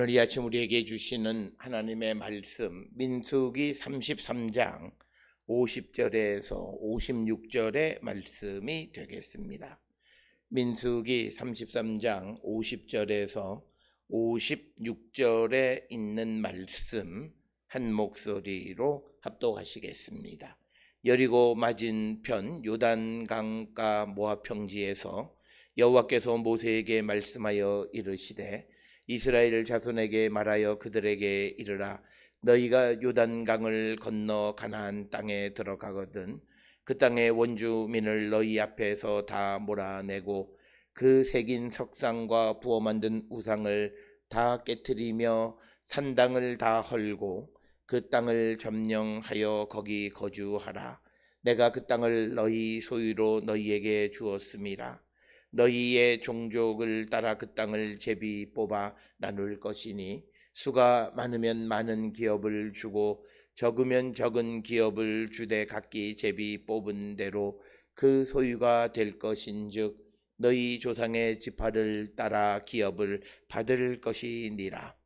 오늘 이 아침 우리에게 주시는 하나님의 말씀 민수기 33장 50절에서 56절의 말씀이 되겠습니다. 민수기 33장 50절에서 56절에 있는 말씀 한 목소리로 합독하시겠습니다. 여리고 맞은편 요단강가 모압 평지에서 여호와께서 모세에게 말씀하여 이르시되 이스라엘 자손에게 말하여 그들에게 이르라. 너희가 요단강을 건너 가나안 땅에 들어가거든 그 땅의 원주민을 너희 앞에서 다 몰아내고 그 새긴 석상과 부어 만든 우상을 다 깨트리며 산당을 다 헐고 그 땅을 점령하여 거기 거주하라. 내가 그 땅을 너희 소유로 너희에게 주었음이라. 너희의 종족을 따라 그 땅을 제비 뽑아 나눌 것이니 수가 많으면 많은 기업을 주고 적으면 적은 기업을 주되 각기 제비 뽑은 대로 그 소유가 될 것인즉 너희 조상의 지파를 따라 기업을 받을 것이니라.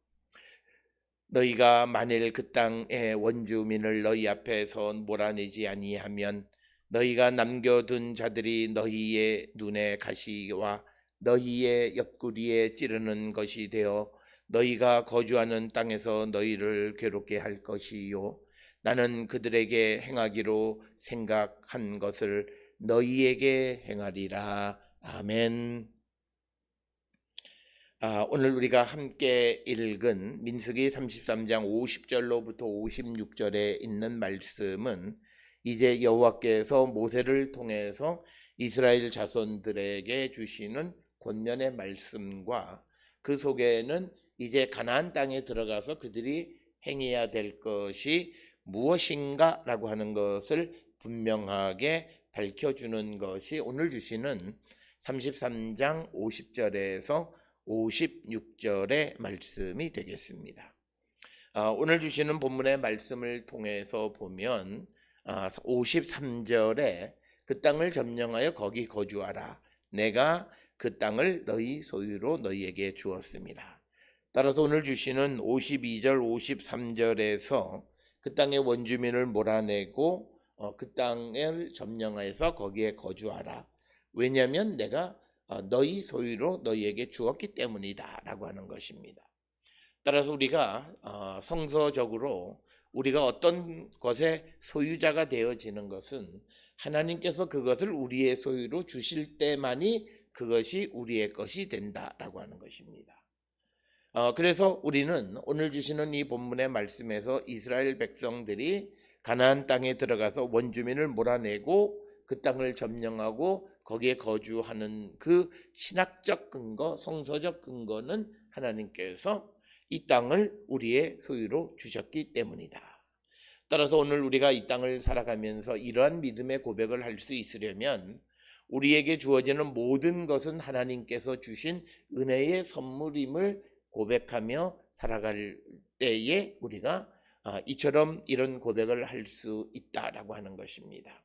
너희가 만일 그 땅의 원주민을 너희 앞에서 몰아내지 아니하면 너희가 남겨둔 자들이 너희의 눈에 가시와 너희의 옆구리에 찌르는 것이 되어 너희가 거주하는 땅에서 너희를 괴롭게 할 것이요 나는 그들에게 행하기로 생각한 것을 너희에게 행하리라. 아멘. 오늘 우리가 함께 읽은 민수기 33장 50절로부터 56절에 있는 말씀은 이제 여호와께서 모세를 통해서 이스라엘 자손들에게 주시는 권면의 말씀과 그 속에는 이제 가나안 땅에 들어가서 그들이 행해야 될 것이 무엇인가 라고 하는 것을 분명하게 밝혀주는 것이 오늘 주시는 33장 50절에서 56절의 말씀이 되겠습니다. 오늘 주시는 본문의 말씀을 통해서 보면 53절에 그 땅을 점령하여 거기 거주하라. 내가 그 땅을 너희 소유로 너희에게 주었습니다. 따라서 오늘 주시는 52절 53절에서 그 땅의 원주민을 몰아내고 그 땅을 점령하여서 거기에 거주하라. 왜냐하면 내가 너희 소유로 너희에게 주었기 때문이다 라고 하는 것입니다. 따라서 우리가 성서적으로 우리가 어떤 것의 소유자가 되어지는 것은 하나님께서 그것을 우리의 소유로 주실 때만이 그것이 우리의 것이 된다라고 하는 것입니다. 그래서 우리는 오늘 주시는 이 본문의 말씀에서 이스라엘 백성들이 가나안 땅에 들어가서 원주민을 몰아내고 그 땅을 점령하고 거기에 거주하는 그 신학적 근거, 성서적 근거는 하나님께서 이 땅을 우리의 소유로 주셨기 때문이다. 따라서 오늘 우리가 이 땅을 살아가면서 이러한 믿음의 고백을 할 수 있으려면 우리에게 주어지는 모든 것은 하나님께서 주신 은혜의 선물임을 고백하며 살아갈 때에 우리가 이처럼 이런 고백을 할 수 있다라고 하는 것입니다.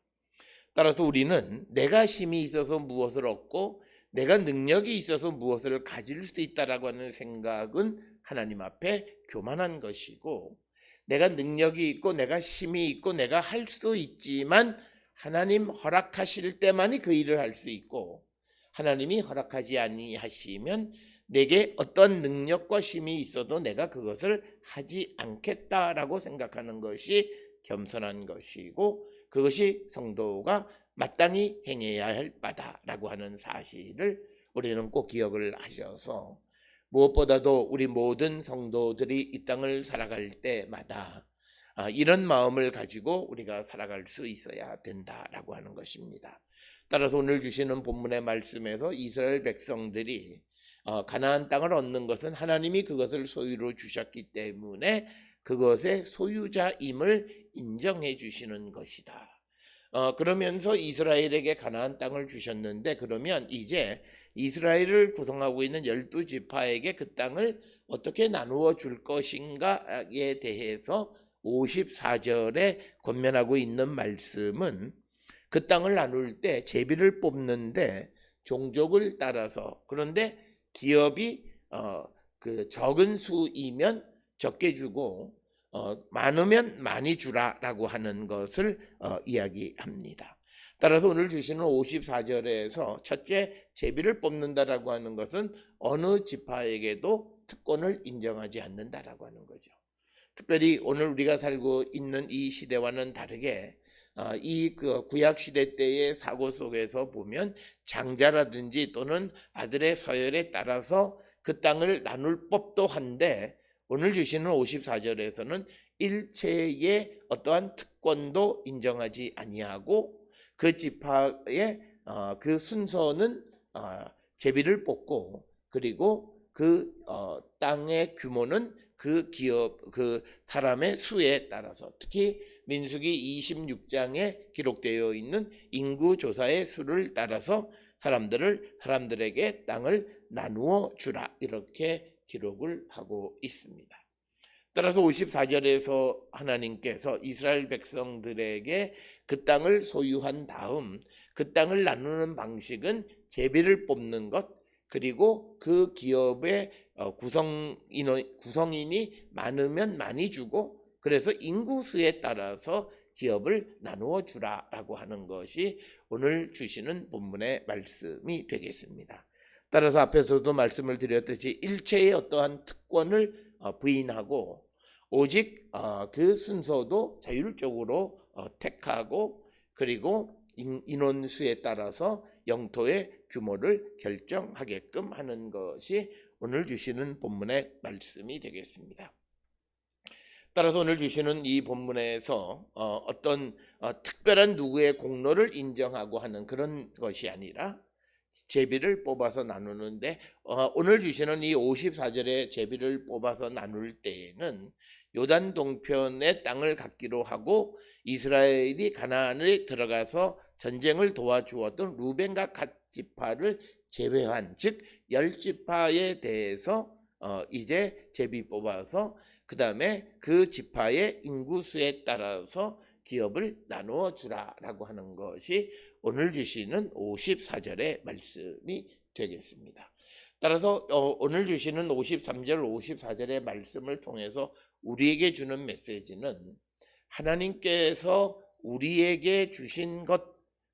따라서 우리는 내가 힘이 있어서 무엇을 얻고 내가 능력이 있어서 무엇을 가질 수 있다라고 하는 생각은 하나님 앞에 교만한 것이고, 내가 능력이 있고 내가 힘이 있고 내가 할 수 있지만 하나님 허락하실 때만이 그 일을 할 수 있고, 하나님이 허락하지 아니하시면 내게 어떤 능력과 힘이 있어도 내가 그것을 하지 않겠다라고 생각하는 것이 겸손한 것이고, 그것이 성도가 마땅히 행해야 할 바다라고 하는 사실을 우리는 꼭 기억을 하셔서, 무엇보다도 우리 모든 성도들이 이 땅을 살아갈 때마다 이런 마음을 가지고 우리가 살아갈 수 있어야 된다라고 하는 것입니다. 따라서 오늘 주시는 본문의 말씀에서 이스라엘 백성들이 가나안 땅을 얻는 것은 하나님이 그것을 소유로 주셨기 때문에 그것의 소유자임을 인정해 주시는 것이다. 그러면서 이스라엘에게 가나안 땅을 주셨는데, 그러면 이제 이스라엘을 구성하고 있는 12지파에게 그 땅을 어떻게 나누어 줄 것인가에 대해서 54절에 권면하고 있는 말씀은 그 땅을 나눌 때 제비를 뽑는데 종족을 따라서, 그런데 기업이 그 적은 수이면 적게 주고 많으면 많이 주라라고 하는 것을 이야기합니다. 따라서 오늘 주시는 54절에서 첫째, 제비를 뽑는다라고 하는 것은 어느 지파에게도 특권을 인정하지 않는다라고 하는 거죠. 특별히 오늘 우리가 살고 있는 이 시대와는 다르게 이 구약 시대 때의 사고 속에서 보면 장자라든지 또는 아들의 서열에 따라서 그 땅을 나눌 법도 한데, 오늘 주시는 54절에서는 일체의 어떠한 특권도 인정하지 아니하고 그 지파의 그 순서는 제비를 뽑고, 그리고 그 땅의 규모는 그 기업 그 사람의 수에 따라서, 특히 민수기 26장에 기록되어 있는 인구 조사의 수를 따라서 사람들에게 땅을 나누어 주라, 이렇게 기록을 하고 있습니다. 따라서 54절에서 하나님께서 이스라엘 백성들에게 그 땅을 소유한 다음 그 땅을 나누는 방식은 제비를 뽑는 것, 그리고 그 기업의 구성인이 많으면 많이 주고, 그래서 인구수에 따라서 기업을 나누어 주라라고 하는 것이 오늘 주시는 본문의 말씀이 되겠습니다. 따라서 앞에서도 말씀을 드렸듯이 일체의 어떠한 특권을 부인하고 오직 그 순서도 자율적으로 택하고, 그리고 인원수에 따라서 영토의 규모를 결정하게끔 하는 것이 오늘 주시는 본문의 말씀이 되겠습니다. 따라서 오늘 주시는 이 본문에서 어떤 특별한 누구의 공로를 인정하고 하는 그런 것이 아니라 제비를 뽑아서 나누는데, 오늘 주시는 이 54절에 제비를 뽑아서 나눌 때에는 요단 동편의 땅을 갖기로 하고 이스라엘이 가나안에 들어가서 전쟁을 도와주었던 루벤과 갓 지파를 제외한, 즉 10지파에 대해서 이제 제비 뽑아서 그 다음에 그 지파의 인구수에 따라서 기업을 나누어 주라라고 하는 것이 오늘 주시는 54절의 말씀이 되겠습니다. 따라서 오늘 주시는 53절, 54절의 말씀을 통해서 우리에게 주는 메시지는, 하나님께서 우리에게 주신 것,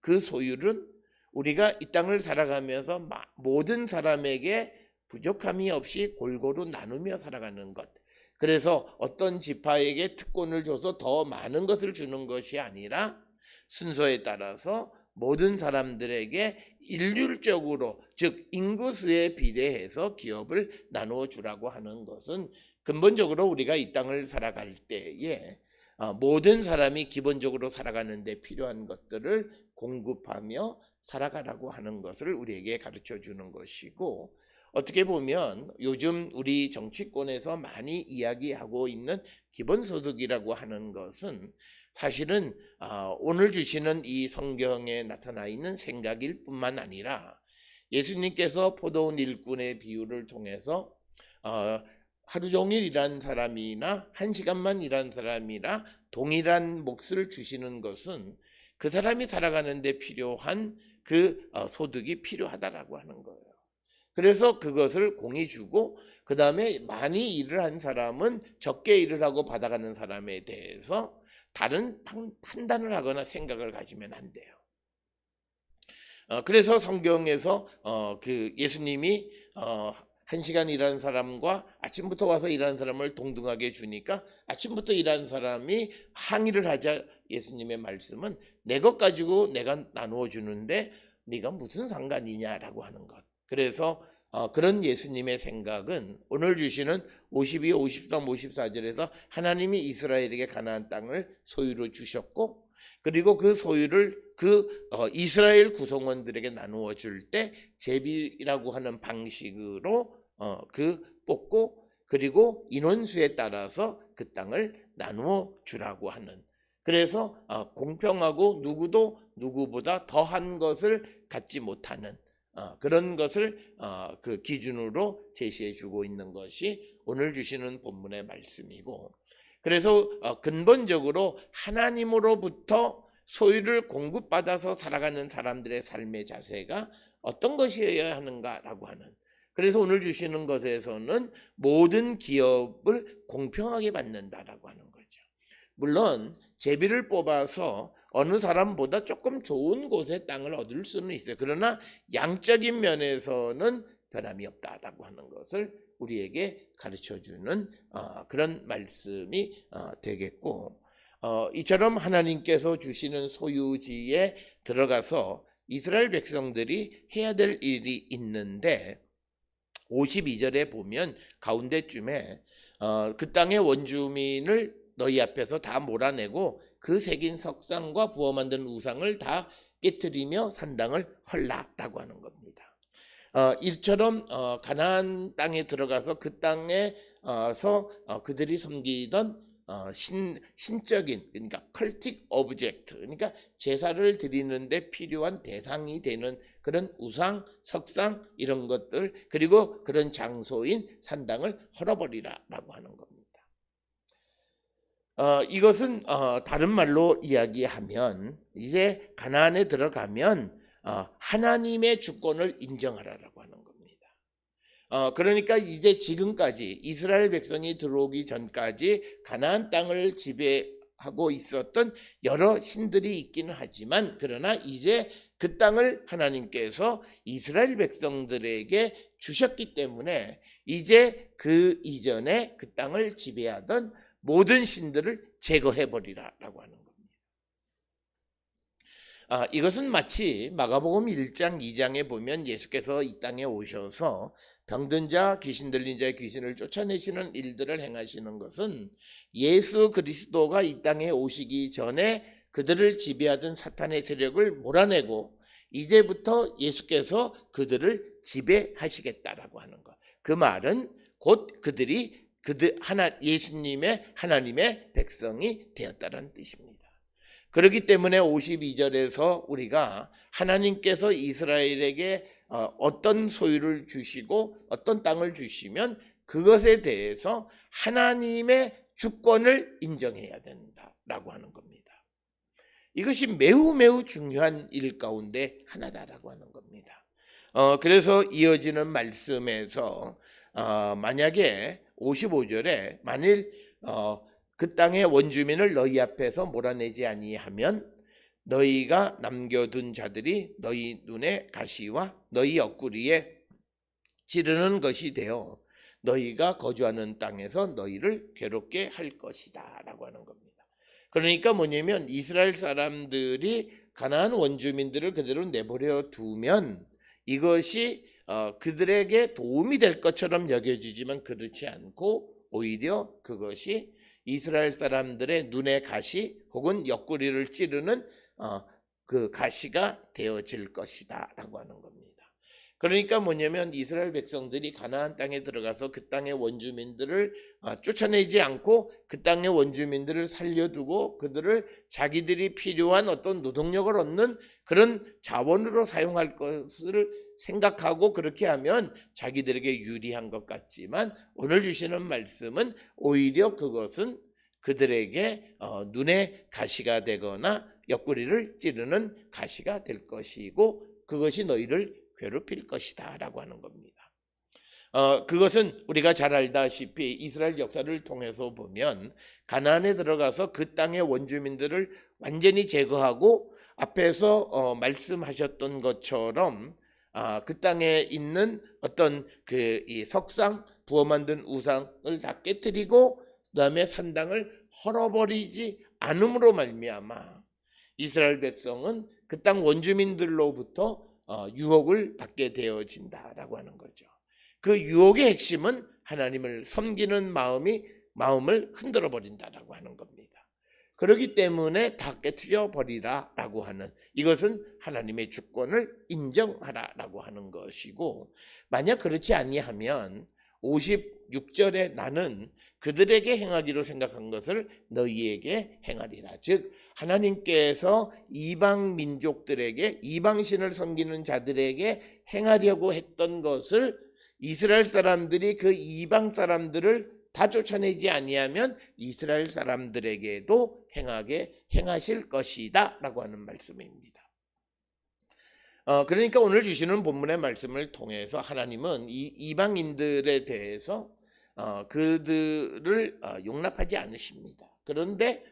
그 소유는 우리가 이 땅을 살아가면서 모든 사람에게 부족함이 없이 골고루 나누며 살아가는 것, 그래서 어떤 지파에게 특권을 줘서 더 많은 것을 주는 것이 아니라 순서에 따라서 모든 사람들에게 일률적으로, 즉 인구수에 비례해서 기업을 나누어 주라고 하는 것은, 근본적으로 우리가 이 땅을 살아갈 때에 모든 사람이 기본적으로 살아가는 데 필요한 것들을 공급하며 살아가라고 하는 것을 우리에게 가르쳐 주는 것이고, 어떻게 보면 요즘 우리 정치권에서 많이 이야기하고 있는 기본소득이라고 하는 것은 사실은 오늘 주시는 이 성경에 나타나 있는 생각일 뿐만 아니라, 예수님께서 포도원 일꾼의 비유를 통해서 하루 종일 일한 사람이나 1시간만 일한 사람이나 동일한 몫을 주시는 것은 그 사람이 살아가는 데 필요한 그 소득이 필요하다라고 하는 거예요. 그래서 그것을 공이 주고, 그 다음에 많이 일을 한 사람은 적게 일을 하고 받아가는 사람에 대해서 다른 판단을 하거나 생각을 가지면 안 돼요. 그래서 성경에서 그 예수님이 1시간 일하는 사람과 아침부터 와서 일하는 사람을 동등하게 주니까 아침부터 일하는 사람이 항의를 하자 예수님의 말씀은, 내 것 가지고 내가 나누어 주는데 네가 무슨 상관이냐라고 하는 것. 그래서 그런 예수님의 생각은 오늘 주시는 52, 53, 54절에서 하나님이 이스라엘에게 가나안 땅을 소유로 주셨고, 그리고 그 소유를 이스라엘 구성원들에게 나누어 줄 때 제비라고 하는 방식으로 뽑고, 그리고 인원수에 따라서 그 땅을 나누어 주라고 하는, 그래서 공평하고 누구도 누구보다 더한 것을 갖지 못하는 그런 것을 그 기준으로 제시해 주고 있는 것이 오늘 주시는 본문의 말씀이고, 그래서 근본적으로 하나님으로부터 소유를 공급받아서 살아가는 사람들의 삶의 자세가 어떤 것이어야 하는가라고 하는, 그래서 오늘 주시는 것에서는 모든 기업을 공평하게 받는다라고 하는 거죠. 물론 제비를 뽑아서 어느 사람보다 조금 좋은 곳에 땅을 얻을 수는 있어요. 그러나 양적인 면에서는 변함이 없다라고 하는 것을 우리에게 가르쳐주는 그런 말씀이 되겠고, 이처럼 하나님께서 주시는 소유지에 들어가서 이스라엘 백성들이 해야 될 일이 있는데 52절에 보면 가운데쯤에 그 땅의 원주민을 너희 앞에서 다 몰아내고 그 새긴 석상과 부어 만든 우상을 다 깨트리며 산당을 헐라라고 하는 겁니다. 이처럼 가나안 땅에 들어가서 그 땅에서 그들이 섬기던 신적인, 그러니까 컬틱 오브젝트, 그러니까 제사를 드리는데 필요한 대상이 되는 그런 우상, 석상 이런 것들, 그리고 그런 장소인 산당을 헐어버리라라고 하는 겁니다. 이것은 다른 말로 이야기하면 이제 가나안에 들어가면 하나님의 주권을 인정하라라고 하는 겁니다. 그러니까 이제 지금까지 이스라엘 백성이 들어오기 전까지 가나안 땅을 지배하고 있었던 여러 신들이 있기는 하지만, 그러나 이제 그 땅을 하나님께서 이스라엘 백성들에게 주셨기 때문에 이제 그 이전에 그 땅을 지배하던 모든 신들을 제거해버리라라고 하는 겁니다. 이것은 마치 마가복음 1장 2장에 보면 예수께서 이 땅에 오셔서 병든 자, 귀신 들린 자의 귀신을 쫓아내시는 일들을 행하시는 것은 예수 그리스도가 이 땅에 오시기 전에 그들을 지배하던 사탄의 세력을 몰아내고 이제부터 예수께서 그들을 지배하시겠다라고 하는 것. 그 말은 곧 그들이 예수님의 하나님의 백성이 되었다는 뜻입니다. 그렇기 때문에 52절에서 우리가 하나님께서 이스라엘에게 어떤 소유를 주시고 어떤 땅을 주시면 그것에 대해서 하나님의 주권을 인정해야 된다라고 하는 겁니다. 이것이 매우 매우 중요한 일 가운데 하나다라고 하는 겁니다. 그래서 이어지는 말씀에서 만약에 55절에 만일 그 땅의 원주민을 너희 앞에서 몰아내지 아니하면 너희가 남겨둔 자들이 너희 눈에 가시와 너희 옆구리에 찌르는 것이 되어 너희가 거주하는 땅에서 너희를 괴롭게 할 것이다 라고 하는 겁니다. 그러니까 뭐냐면 이스라엘 사람들이 가나안 원주민들을 그대로 내버려 두면 이것이 그들에게 도움이 될 것처럼 여겨지지만 그렇지 않고 오히려 그것이 이스라엘 사람들의 눈에 가시 혹은 옆구리를 찌르는 그 가시가 되어질 것이다 라고 하는 겁니다. 그러니까 뭐냐면 이스라엘 백성들이 가나안 땅에 들어가서 그 땅의 원주민들을 쫓아내지 않고 그 땅의 원주민들을 살려두고 그들을 자기들이 필요한 어떤 노동력을 얻는 그런 자원으로 사용할 것을 생각하고 그렇게 하면 자기들에게 유리한 것 같지만 오늘 주시는 말씀은 오히려 그것은 그들에게 눈에 가시가 되거나 옆구리를 찌르는 가시가 될 것이고 그것이 너희를 괴롭힐 것이다 라고 하는 겁니다. 그것은 우리가 잘 알다시피 이스라엘 역사를 통해서 보면 가나안에 들어가서 그 땅의 원주민들을 완전히 제거하고 앞에서 말씀하셨던 것처럼 그 땅에 있는 어떤 이 석상 부어 만든 우상을 다 깨뜨리고 그다음에 산당을 헐어버리지 않음으로 말미암아 이스라엘 백성은 그 땅 원주민들로부터 유혹을 받게 되어진다라고 하는 거죠. 그 유혹의 핵심은 하나님을 섬기는 마음을 흔들어 버린다라고 하는 겁니다. 그렇기 때문에 다 깨트려 버리라라고 하는 이것은 하나님의 주권을 인정하라라고 하는 것이고 만약 그렇지 아니하면 56절에 나는 그들에게 행하기로 생각한 것을 너희에게 행하리라. 즉 하나님께서 이방 민족들에게 이방신을 섬기는 자들에게 행하려고 했던 것을 이스라엘 사람들이 그 이방 사람들을 다 쫓아내지 아니하면 이스라엘 사람들에게도 행하실 것이다 라고 하는 말씀입니다. 그러니까 오늘 주시는 본문의 말씀을 통해서 하나님은 이 이방인들에 대해서 그들을 용납하지 않으십니다. 그런데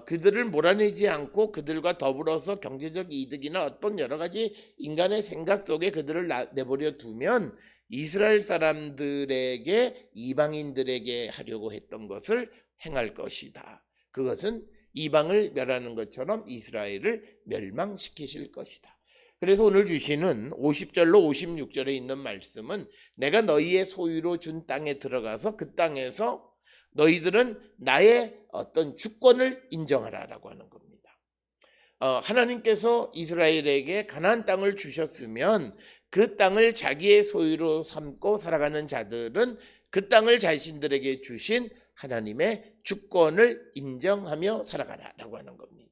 그들을 몰아내지 않고 그들과 더불어서 경제적 이득이나 어떤 여러 가지 인간의 생각 속에 그들을 내버려 두면 이스라엘 사람들에게 이방인들에게 하려고 했던 것을 행할 것이다. 그것은 이방을 멸하는 것처럼 이스라엘을 멸망시키실 것이다. 그래서 오늘 주시는 50절로 56절에 있는 말씀은 내가 너희의 소유로 준 땅에 들어가서 그 땅에서 너희들은 나의 어떤 주권을 인정하라라고 하는 겁니다. 하나님께서 이스라엘에게 가나안 땅을 주셨으면 그 땅을 자기의 소유로 삼고 살아가는 자들은 그 땅을 자신들에게 주신 하나님의 주권을 인정하며 살아가라라고 하는 겁니다.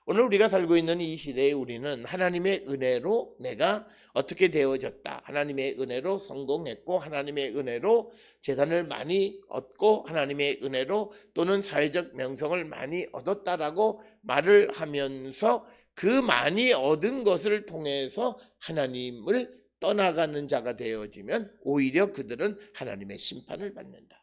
오늘 우리가 살고 있는 이 시대에 우리는 하나님의 은혜로 내가 어떻게 되어졌다, 하나님의 은혜로 성공했고 하나님의 은혜로 재산을 많이 얻고 하나님의 은혜로 또는 사회적 명성을 많이 얻었다라고 말을 하면서 그 많이 얻은 것을 통해서 하나님을 떠나가는 자가 되어지면 오히려 그들은 하나님의 심판을 받는다.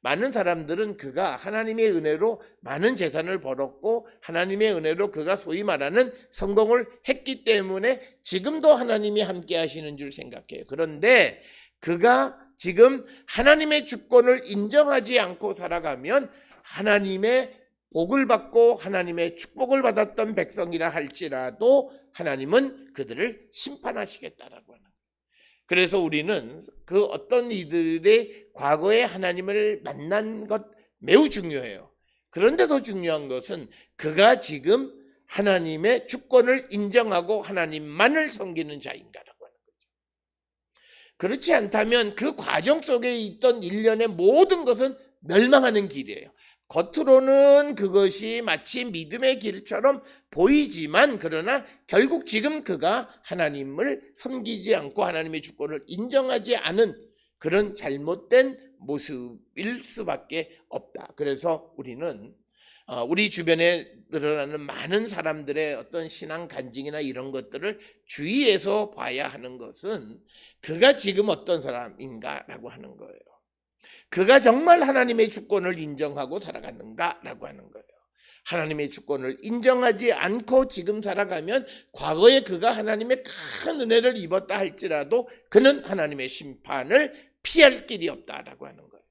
많은 사람들은 그가 하나님의 은혜로 많은 재산을 벌었고 하나님의 은혜로 그가 소위 말하는 성공을 했기 때문에 지금도 하나님이 함께 하시는 줄 생각해요. 그런데 그가 지금 하나님의 주권을 인정하지 않고 살아가면 하나님의 복을 받고 하나님의 축복을 받았던 백성이라 할지라도 하나님은 그들을 심판하시겠다라고 하는 거예요. 그래서 우리는 그 어떤 이들의 과거에 하나님을 만난 것 매우 중요해요. 그런데 더 중요한 것은 그가 지금 하나님의 주권을 인정하고 하나님만을 섬기는 자인가라고 하는 거죠. 그렇지 않다면 그 과정 속에 있던 일련의 모든 것은 멸망하는 길이에요. 겉으로는 그것이 마치 믿음의 길처럼 보이지만 그러나 결국 지금 그가 하나님을 섬기지 않고 하나님의 주권을 인정하지 않은 그런 잘못된 모습일 수밖에 없다. 그래서 우리는 우리 주변에 늘어나는 많은 사람들의 어떤 신앙 간증이나 이런 것들을 주의해서 봐야 하는 것은 그가 지금 어떤 사람인가라고 하는 거예요. 그가 정말 하나님의 주권을 인정하고 살아가는가라고 하는 거예요. 하나님의 주권을 인정하지 않고 지금 살아가면 과거에 그가 하나님의 큰 은혜를 입었다 할지라도 그는 하나님의 심판을 피할 길이 없다라고 하는 거예요.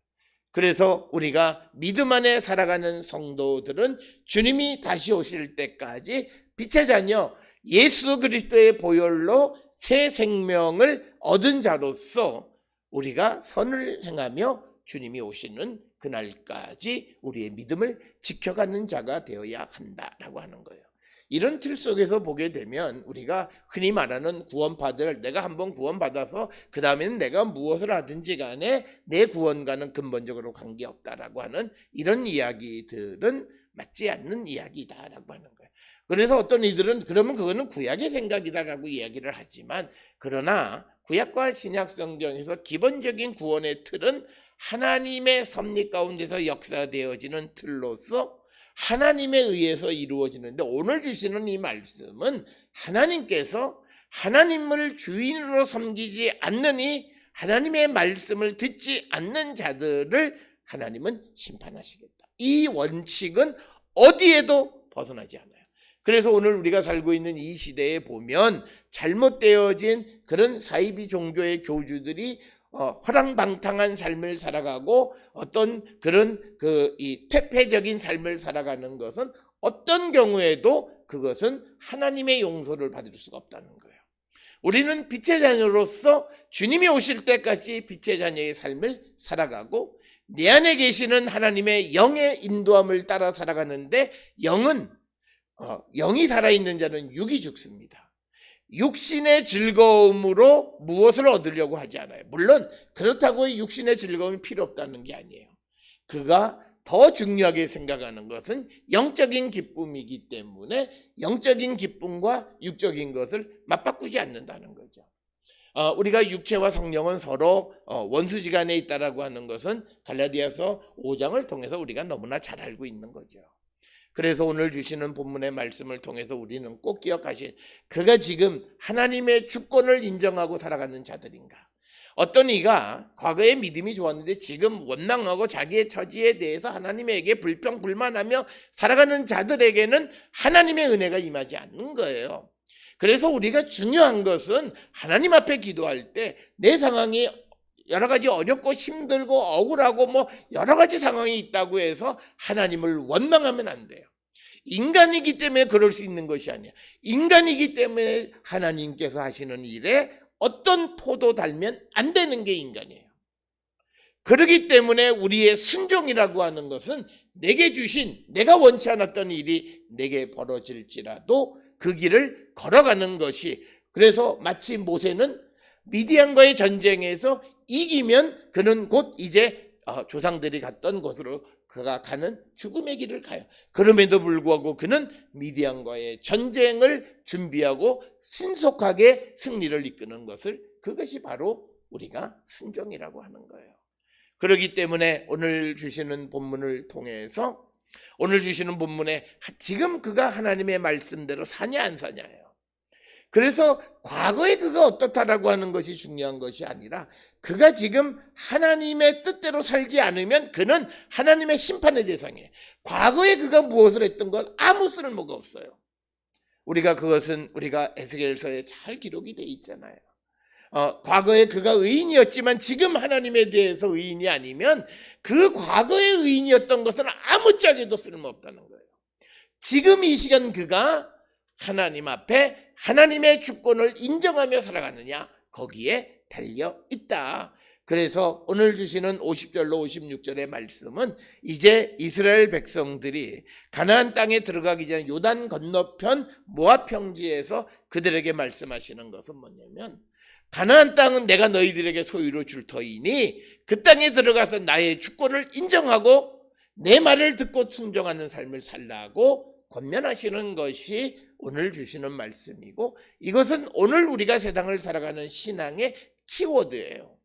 그래서 우리가 믿음 안에 살아가는 성도들은 주님이 다시 오실 때까지 빛의 자녀 예수 그리스도의 보혈로 새 생명을 얻은 자로서 우리가 선을 행하며 주님이 오시는 그날까지 우리의 믿음을 지켜가는 자가 되어야 한다라고 하는 거예요. 이런 틀 속에서 보게 되면 우리가 흔히 말하는 구원받을, 내가 한번 구원받아서 그 다음에는 내가 무엇을 하든지 간에 내 구원과는 근본적으로 관계없다라고 하는 이런 이야기들은 맞지 않는 이야기다라고 하는 거예요. 그래서 어떤 이들은 그러면 그거는 구약의 생각이다라고 이야기를 하지만 그러나 구약과 신약 성경에서 기본적인 구원의 틀은 하나님의 섭리 가운데서 역사되어지는 틀로서 하나님에 의해서 이루어지는데 오늘 주시는 이 말씀은 하나님께서 하나님을 주인으로 섬기지 않느니 하나님의 말씀을 듣지 않는 자들을 하나님은 심판하시겠다. 이 원칙은 어디에도 벗어나지 않아요. 그래서 오늘 우리가 살고 있는 이 시대에 보면 잘못되어진 그런 사이비 종교의 교주들이 허랑방탕한 삶을 살아가고 어떤 그런 이 퇴폐적인 삶을 살아가는 것은 어떤 경우에도 그것은 하나님의 용서를 받을 수가 없다는 거예요. 우리는 빛의 자녀로서 주님이 오실 때까지 빛의 자녀의 삶을 살아가고 내 안에 계시는 하나님의 영의 인도함을 따라 살아가는데 영이 살아있는 자는 육이 죽습니다. 육신의 즐거움으로 무엇을 얻으려고 하지 않아요. 물론 그렇다고 육신의 즐거움이 필요 없다는 게 아니에요. 그가 더 중요하게 생각하는 것은 영적인 기쁨이기 때문에 영적인 기쁨과 육적인 것을 맞바꾸지 않는다는 거죠. 우리가 육체와 성령은 서로 원수지간에 있다라고 하는 것은 갈라디아서 5장을 통해서 우리가 너무나 잘 알고 있는 거죠. 그래서 오늘 주시는 본문의 말씀을 통해서 우리는 꼭 기억하실, 그가 지금 하나님의 주권을 인정하고 살아가는 자들인가? 어떤 이가 과거에 믿음이 좋았는데 지금 원망하고 자기의 처지에 대해서 하나님에게 불평불만하며 살아가는 자들에게는 하나님의 은혜가 임하지 않는 거예요. 그래서 우리가 중요한 것은 하나님 앞에 기도할 때 내 상황이 여러 가지 어렵고 힘들고 억울하고 뭐 여러 가지 상황이 있다고 해서 하나님을 원망하면 안 돼요. 인간이기 때문에 그럴 수 있는 것이 아니야. 인간이기 때문에 하나님께서 하시는 일에 어떤 토도 달면 안 되는 게 인간이에요. 그렇기 때문에 우리의 순종이라고 하는 것은 내게 주신, 내가 원치 않았던 일이 내게 벌어질지라도 그 길을 걸어가는 것이, 그래서 마치 모세는 미디안과의 전쟁에서 이기면 그는 곧 이제 조상들이 갔던 곳으로 그가 가는 죽음의 길을 가요. 그럼에도 불구하고 그는 미디안과의 전쟁을 준비하고 신속하게 승리를 이끄는 것을, 그것이 바로 우리가 순종이라고 하는 거예요. 그렇기 때문에 오늘 주시는 본문을 통해서, 오늘 주시는 본문에 지금 그가 하나님의 말씀대로 사냐 안 사냐예요. 그래서 과거에 그가 어떻다라고 하는 것이 중요한 것이 아니라 그가 지금 하나님의 뜻대로 살지 않으면 그는 하나님의 심판의 대상이에요. 과거에 그가 무엇을 했던 건 아무 쓸모가 없어요. 그것은 우리가 에스겔서에 잘 기록이 돼 있잖아요. 과거에 그가 의인이었지만 지금 하나님에 대해서 의인이 아니면 그 과거의 의인이었던 것은 아무짝에도 쓸모없다는 거예요. 지금 이 시간 그가 하나님 앞에 하나님의 주권을 인정하며 살아가느냐, 거기에 달려 있다. 그래서 오늘 주시는 50절로 56절의 말씀은 이제 이스라엘 백성들이 가나안 땅에 들어가기 전에 요단 건너편 모압 평지에서 그들에게 말씀하시는 것은 뭐냐면, 가나안 땅은 내가 너희들에게 소유로 줄 터이니 그 땅에 들어가서 나의 주권을 인정하고 내 말을 듣고 순종하는 삶을 살라고 권면하시는 것이 오늘 주시는 말씀이고, 이것은 오늘 우리가 세상을 살아가는 신앙의 키워드예요.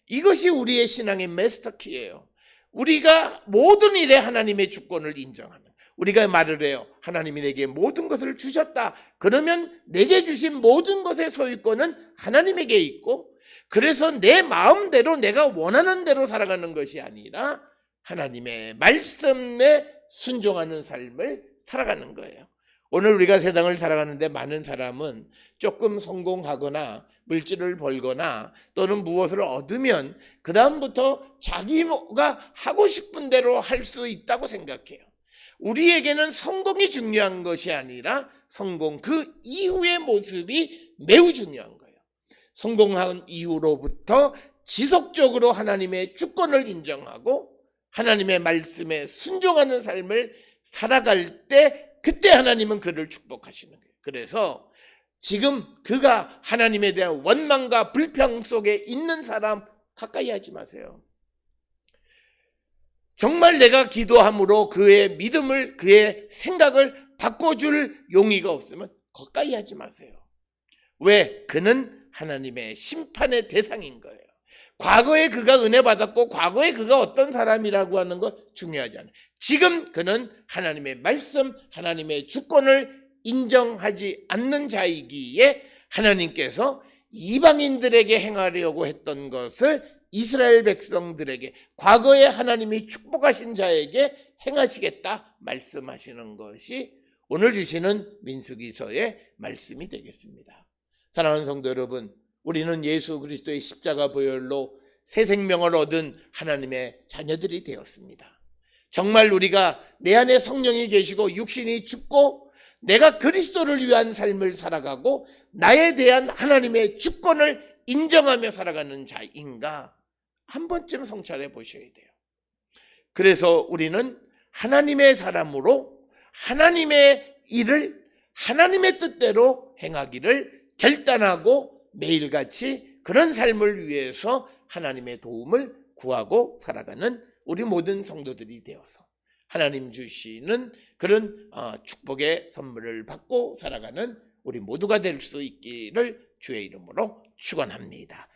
이것이 우리의 신앙의 마스터키예요. 우리가 모든 일에 하나님의 주권을 인정하는, 우리가 말을 해요. 하나님이 내게 모든 것을 주셨다. 그러면 내게 주신 모든 것의 소유권은 하나님에게 있고, 그래서 내 마음대로 내가 원하는 대로 살아가는 것이 아니라 하나님의 말씀에 순종하는 삶을 살아가는 거예요. 오늘 우리가 세상을 살아가는데 많은 사람은 조금 성공하거나 물질을 벌거나 또는 무엇을 얻으면 그 다음부터 자기가 하고 싶은 대로 할 수 있다고 생각해요. 우리에게는 성공이 중요한 것이 아니라 성공 그 이후의 모습이 매우 중요한 거예요. 성공한 이후로부터 지속적으로 하나님의 주권을 인정하고 하나님의 말씀에 순종하는 삶을 살아갈 때, 그때 하나님은 그를 축복하시는 거예요. 그래서 지금 그가 하나님에 대한 원망과 불평 속에 있는 사람 가까이 하지 마세요. 정말 내가 기도함으로 그의 믿음을, 그의 생각을 바꿔줄 용의가 없으면 가까이 하지 마세요. 왜? 그는 하나님의 심판의 대상인 거예요. 과거에 그가 은혜 받았고 과거에 그가 어떤 사람이라고 하는 것 중요하지 않아요. 지금 그는 하나님의 말씀, 하나님의 주권을 인정하지 않는 자이기에 하나님께서 이방인들에게 행하려고 했던 것을 이스라엘 백성들에게, 과거에 하나님이 축복하신 자에게 행하시겠다 말씀하시는 것이 오늘 주시는 민수기서의 말씀이 되겠습니다. 사랑하는 성도 여러분, 우리는 예수 그리스도의 십자가 보혈로 새 생명을 얻은 하나님의 자녀들이 되었습니다. 정말 우리가 내 안에 성령이 계시고 육신이 죽고 내가 그리스도를 위한 삶을 살아가고 나에 대한 하나님의 주권을 인정하며 살아가는 자인가 한 번쯤 성찰해 보셔야 돼요. 그래서 우리는 하나님의 사람으로 하나님의 일을 하나님의 뜻대로 행하기를 결단하고 매일같이 그런 삶을 위해서 하나님의 도움을 구하고 살아가는 우리 모든 성도들이 되어서 하나님 주시는 그런 축복의 선물을 받고 살아가는 우리 모두가 될 수 있기를 주의 이름으로 축원합니다.